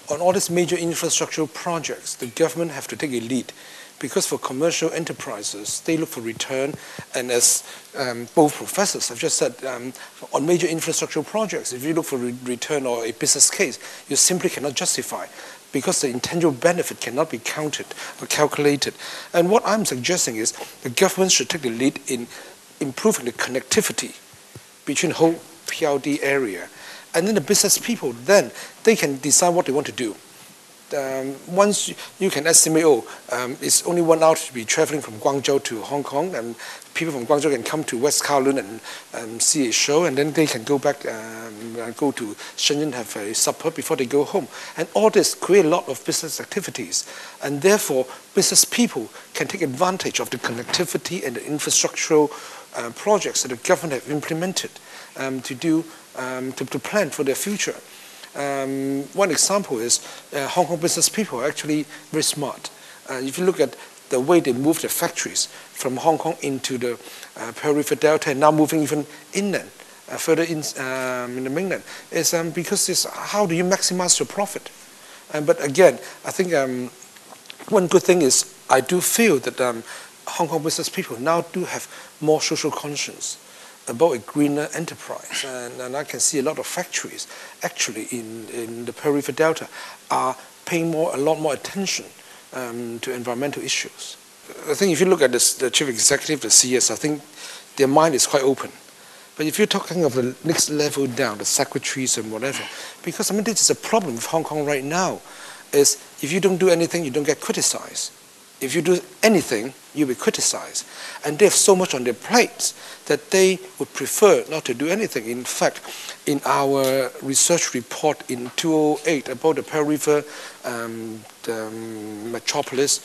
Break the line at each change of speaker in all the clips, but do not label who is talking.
On all these major infrastructural projects, the government have to take a lead. Because for commercial enterprises, they look for return, and as both professors have just said, on major infrastructural projects, if you look for return or a business case, you simply cannot justify, because the intangible benefit cannot be counted or calculated. And what I'm suggesting is the government should take the lead in improving the connectivity between the whole PRD area. And then the business people, then they can decide what they want to do. Once you can estimate, it's only 1 hour to be traveling from Guangzhou to Hong Kong, and people from Guangzhou can come to West Kowloon and see a show, and then they can go back and go to Shenzhen, have a supper before they go home. And all this create a lot of business activities, and therefore business people can take advantage of the connectivity and the infrastructural projects that the government have implemented to plan for their future. One example is Hong Kong business people are actually very smart. If you look at the way they move their factories from Hong Kong into the Pearl River Delta and now moving even inland, further in the mainland, is because it's how do you maximize your profit? But again, I think one good thing is I do feel that Hong Kong business people now do have more social conscience about a greener enterprise, and I can see a lot of factories actually in the Pearl River Delta are paying a lot more attention to environmental issues. I think if you look at the chief executive, the CS, I think their mind is quite open. But if you're talking of the next level down, the secretaries and whatever, because I mean this is a problem with Hong Kong right now, is if you don't do anything, you don't get criticized. If you do anything, you'll be criticized. And they have so much on their plates that they would prefer not to do anything. In fact, in our research report in 2008 about the Pearl River the metropolis,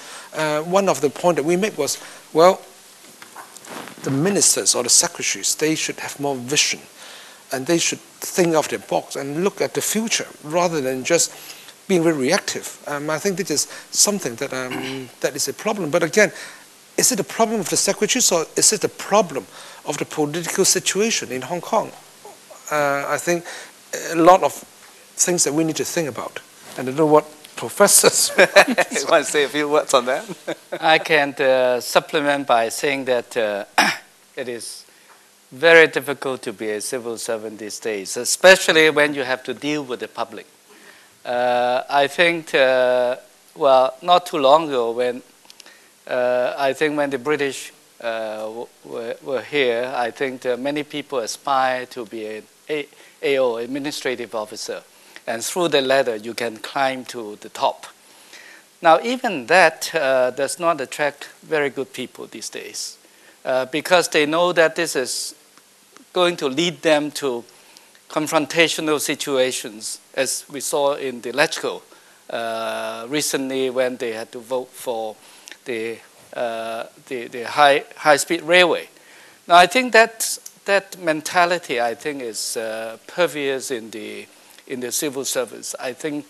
one of the points that we made was, well, the ministers or the secretaries, they should have more vision, and they should think of their box and look at the future rather than just being very reactive. I think this is something that that is a problem. But again, is it a problem of the secretaries, or is it a problem of the political situation in Hong Kong? I think a lot of things that we need to think about. And I don't know what professors
want to say a few words on that.
I can supplement by saying that it is very difficult to be a civil servant these days, especially when you have to deal with the public. I think, well, not too long ago, when I think when the British were here, I think many people aspire to be an AO, administrative officer, and through the ladder you can climb to the top. Now, even that does not attract very good people these days, because they know that this is going to lead them to confrontational situations, as we saw in the LegCo recently when they had to vote for the high-speed railway. Now, I think that mentality, I think, is pervious in the civil service. I think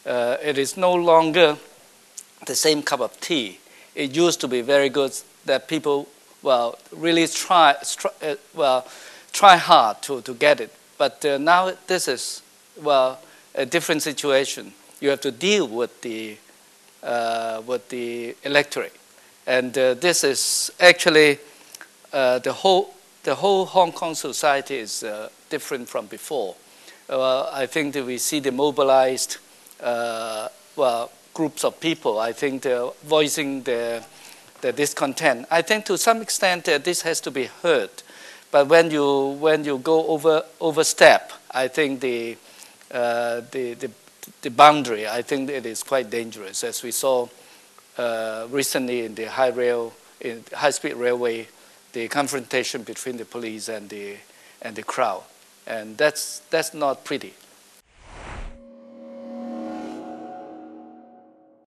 it is no longer the same cup of tea. It used to be very good that people, well, really try hard to get it. But now this is, well, a different situation. You have to deal with the electorate, and this is actually the whole Hong Kong society is different from before. I think that we see the mobilized, well, groups of people. I think they're voicing their discontent. I think to some extent this has to be heard. But when you go overstep, I think the boundary, I think it is quite dangerous, as we saw recently in the high-speed railway, the confrontation between the police and the crowd, and that's not pretty.